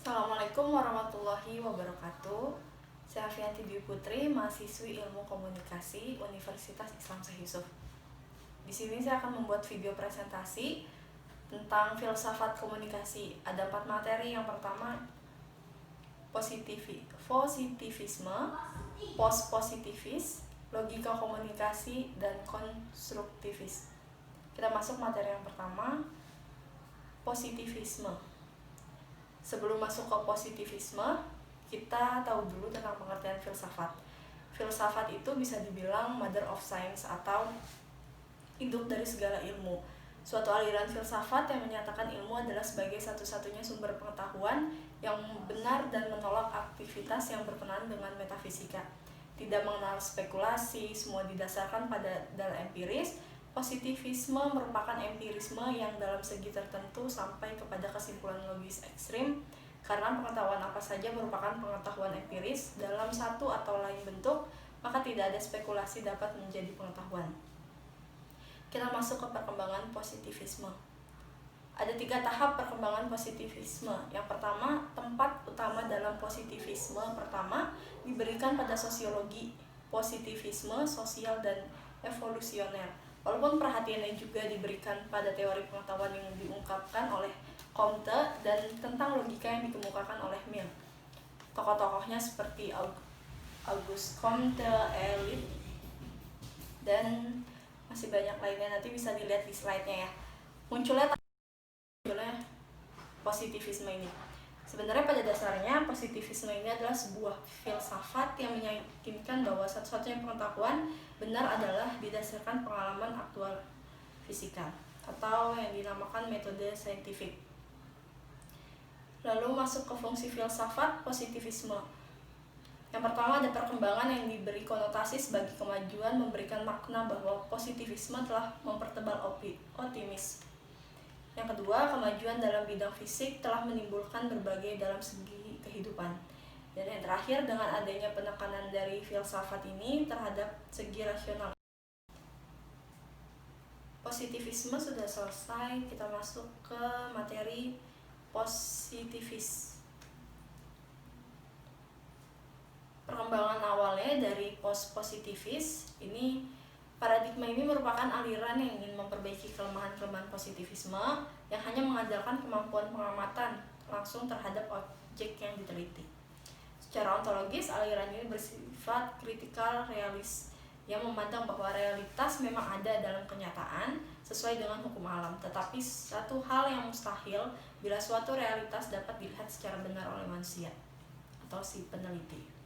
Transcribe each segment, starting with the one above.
Assalamualaikum warahmatullahi wabarakatuh. Saya Afianti Dwi Putri, mahasiswi Ilmu Komunikasi Universitas Islam Syekh Yusuf. Di sini saya akan membuat video presentasi tentang filsafat komunikasi. Ada 4 materi. Yang pertama, positivisme, post-positivis, logika komunikasi, dan konstruktivis. Kita masuk materi yang pertama, positivisme. Sebelum masuk ke positivisme, kita tahu dulu tentang pengertian filsafat. Filsafat itu bisa dibilang mother of science atau induk dari segala ilmu. Suatu aliran filsafat yang menyatakan ilmu adalah sebagai satu-satunya sumber pengetahuan yang benar dan menolak aktivitas yang berkenaan dengan metafisika. Tidak mengenal spekulasi, semua didasarkan pada data empiris. Positivisme merupakan empirisme yang dalam segi tertentu sampai kepada kesimpulan logis ekstrim, karena pengetahuan apa saja merupakan pengetahuan empiris dalam satu atau lain bentuk, maka tidak ada spekulasi dapat menjadi pengetahuan. Kita masuk ke perkembangan positivisme. Ada 3 tahap perkembangan positivisme. Yang pertama, tempat utama dalam positivisme pertama diberikan pada sosiologi, positivisme sosial dan evolusioner. Walaupun perhatiannya juga diberikan pada teori pengetahuan yang diungkapkan oleh Comte dan tentang logika yang dikemukakan oleh Mill. Tokoh-tokohnya seperti Auguste Comte, Elit, dan masih banyak lainnya, nanti bisa dilihat di slide-nya ya. Munculnya positivisme ini. Sebenarnya pada dasarnya positivisme ini adalah sebuah filsafat yang meyakinkan bahwa satu-satunya pengetahuan benar adalah didasarkan pengalaman aktual fisika atau yang dinamakan metode saintifik. Lalu masuk ke fungsi filsafat positivisme. Yang pertama, ada perkembangan yang diberi konotasi sebagai kemajuan, memberikan makna bahwa positivisme telah mempertebal optimis. Yang kedua, kemajuan dalam bidang fisik telah menimbulkan berbagai dalam segi kehidupan. Dan yang terakhir, dengan adanya penekanan dari filsafat ini terhadap segi rasional. Positivisme sudah selesai, kita masuk ke materi positivis. Perkembangan awalnya dari post-positivis ini, paradigma ini merupakan aliran yang ingin memperbaiki kelemahan-kelemahan positivisme yang hanya mengandalkan kemampuan pengamatan langsung terhadap objek yang diteliti. Secara ontologis, aliran ini bersifat kritikal realis yang memandang bahwa realitas memang ada dalam kenyataan sesuai dengan hukum alam, tetapi satu hal yang mustahil bila suatu realitas dapat dilihat secara benar oleh manusia atau si peneliti.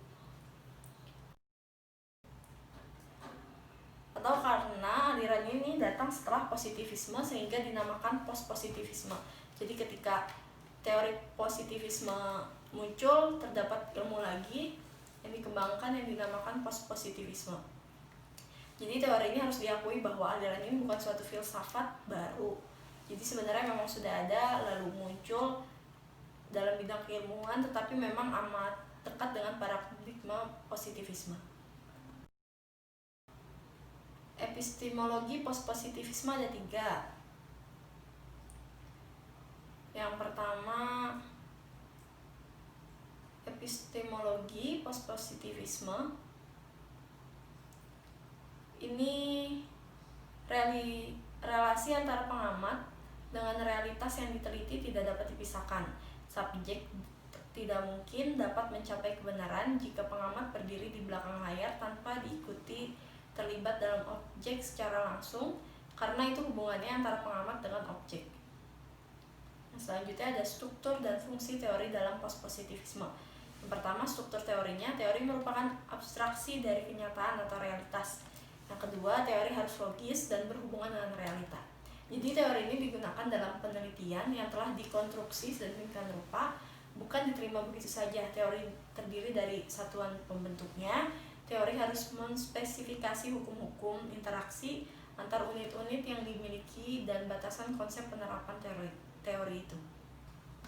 Atau karena aliran ini datang setelah positivisme sehingga dinamakan post-positivisme. Jadi ketika teori positivisme muncul, terdapat ilmu lagi yang dikembangkan yang dinamakan post-positivisme. Jadi teori ini harus diakui bahwa aliran ini bukan suatu filsafat baru. Jadi sebenarnya memang sudah ada lalu muncul dalam bidang keilmuan, tetapi memang amat dekat dengan paradigma positivisme. Epistemologi post-positivisme ada 3. Yang pertama, epistemologi post-positivisme ini relasi antara pengamat dengan realitas yang diteliti tidak dapat dipisahkan. Subjek tidak mungkin dapat mencapai kebenaran jika pengamat berdiri di belakang layar tanpa diikuti terlibat dalam objek secara langsung, karena itu hubungannya antara pengamat dengan objek. Selanjutnya ada struktur dan fungsi teori dalam post-positivisme. Yang pertama, struktur teorinya. Teori merupakan abstraksi dari kenyataan atau realitas. Yang kedua, teori harus logis dan berhubungan dengan realita. Jadi teori ini digunakan dalam penelitian yang telah dikonstruksi sedemikian rupa, bukan diterima begitu saja. Teori terdiri dari satuan pembentuknya. Teori harus menspesifikasi hukum-hukum interaksi antar unit-unit yang dimiliki dan batasan konsep penerapan teori itu.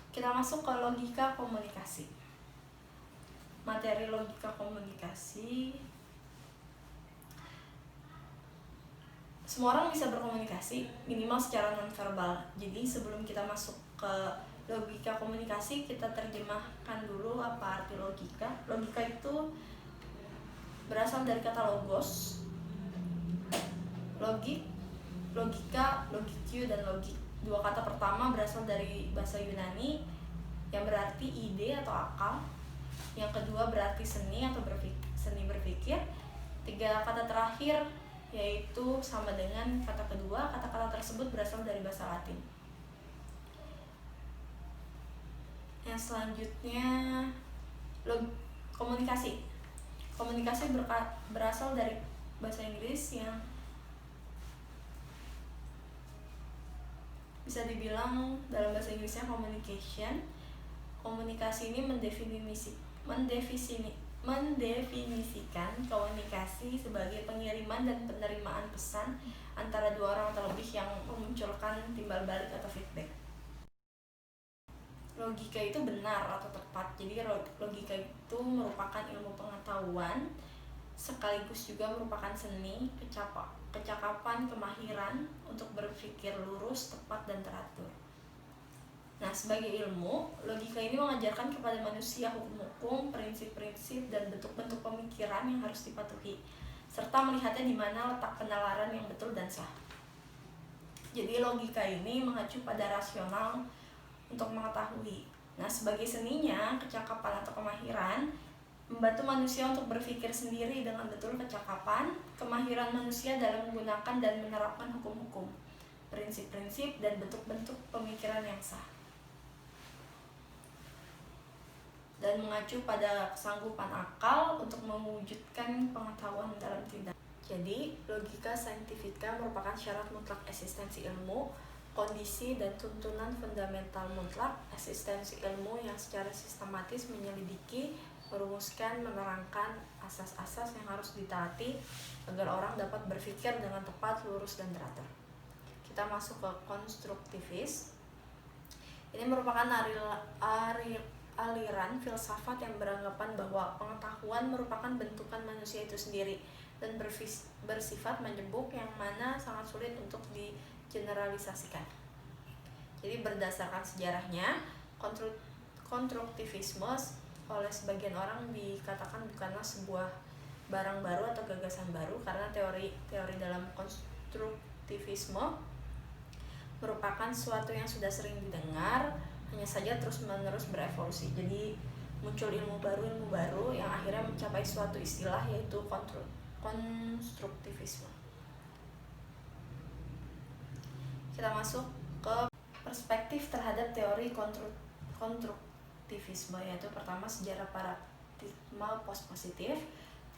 Kita masuk ke logika komunikasi. Materi logika komunikasi Semua orang bisa berkomunikasi, minimal secara nonverbal. Jadi sebelum kita masuk ke logika komunikasi, kita terjemahkan dulu apa arti logika. Logika itu berasal dari kata logos, logik, logika, logikio, dan logik. Dua kata pertama berasal dari bahasa Yunani yang berarti ide atau akal. Yang kedua berarti seni atau seni berpikir. Tiga kata terakhir yaitu sama dengan kata kedua. Kata-kata tersebut berasal dari bahasa Latin. Yang selanjutnya komunikasi. Komunikasi berasal dari bahasa Inggris yang bisa dibilang dalam bahasa Inggrisnya communication. Komunikasi ini mendefinisikan komunikasi sebagai pengiriman dan penerimaan pesan antara dua orang atau lebih yang memunculkan timbal balik atau feedback. Logika itu benar atau tepat. Jadi logika itu merupakan ilmu pengetahuan sekaligus juga merupakan seni, kecakapan, kemahiran untuk berpikir lurus, tepat, dan teratur. Nah, sebagai ilmu, logika ini mengajarkan kepada manusia hukum-hukum, prinsip-prinsip, dan bentuk-bentuk pemikiran yang harus dipatuhi, serta melihatnya di mana letak penalaran yang betul dan sah. Jadi logika ini mengacu pada rasional untuk mengetahui. Nah, sebagai seninya, kecakapan atau kemahiran membantu manusia untuk berpikir sendiri dengan betul. Kecakapan, kemahiran manusia dalam menggunakan dan menerapkan hukum-hukum, prinsip-prinsip, dan bentuk-bentuk pemikiran yang sah, dan mengacu pada kesanggupan akal untuk mewujudkan pengetahuan dalam tindakan. Jadi, logika saintifika merupakan syarat mutlak eksistensi ilmu, kondisi dan tuntunan fundamental mutlak eksistensi ilmu yang secara sistematis menyelidiki, merumuskan, menerangkan asas-asas yang harus ditaati agar orang dapat berpikir dengan tepat, lurus, dan teratur. Kita masuk ke konstruktivis. Ini merupakan aliran filsafat yang beranggapan bahwa pengetahuan merupakan bentukan manusia itu sendiri dan bersifat menjebuk yang mana sangat sulit untuk digeneralisasikan. Jadi berdasarkan sejarahnya, konstruktivisme oleh sebagian orang dikatakan bukanlah sebuah barang baru atau gagasan baru, karena teori dalam konstruktivisme merupakan sesuatu yang sudah sering didengar, hanya saja terus-menerus berevolusi. Jadi muncul ilmu baru yang akhirnya mencapai suatu istilah, yaitu konstruktivisme. Kita masuk ke perspektif terhadap teori konstruktivisme, yaitu pertama sejarah paradigma postpositif.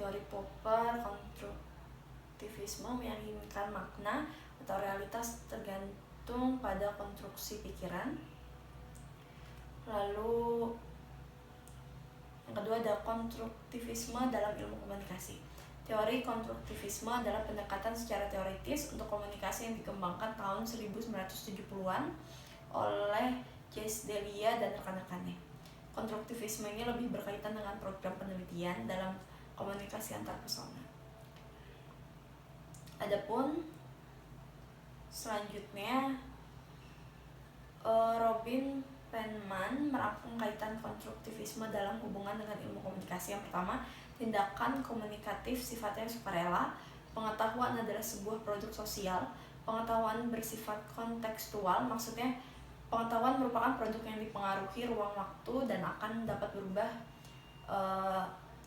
Teori Popper, konstruktivisme meyakinkan makna atau realitas tergantung pada konstruksi pikiran. Lalu yang kedua ada konstruktivisme dalam ilmu komunikasi. Teori konstruktivisme adalah pendekatan secara teoritis untuk komunikasi yang dikembangkan tahun 1970-an oleh J.S. Delia dan rekan-rekannya. Konstruktivisme ini lebih berkaitan dengan program penelitian dalam komunikasi antar persona. Adapun selanjutnya Robin Penman merangkum kaitan konstruktivisme dalam hubungan dengan ilmu komunikasi. Yang pertama, tindakan komunikatif sifatnya sukarela. Pengetahuan adalah sebuah produk sosial. Pengetahuan bersifat kontekstual, maksudnya pengetahuan merupakan produk yang dipengaruhi ruang waktu dan akan dapat berubah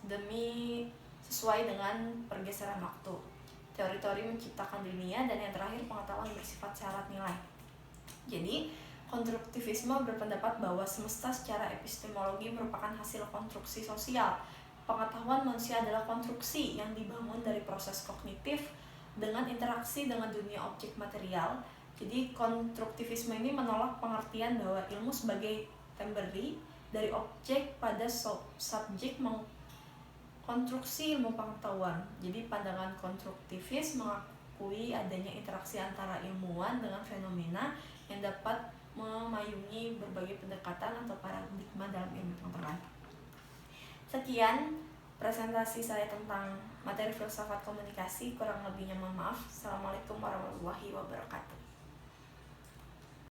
demi sesuai dengan pergeseran waktu. Teori-teori menciptakan dunia, dan yang terakhir pengetahuan bersifat syarat nilai. Jadi konstruktivisme berpendapat bahwa semesta secara epistemologi merupakan hasil konstruksi sosial. Pengetahuan manusia adalah konstruksi yang dibangun dari proses kognitif dengan interaksi dengan dunia objek material. Jadi konstruktivisme ini menolak pengertian bahwa ilmu sebagai temporary dari objek pada subjek konstruksi ilmu pengetahuan. Jadi pandangan konstruktivis mengakui adanya interaksi antara ilmuwan dengan fenomena yang dapat memayungi berbagai pendekatan atau paradigma dalam ilmu pengetahuan. Sekian presentasi saya tentang materi filsafat komunikasi. Kurang lebihnya mohon maaf. Assalamualaikum warahmatullahi wabarakatuh.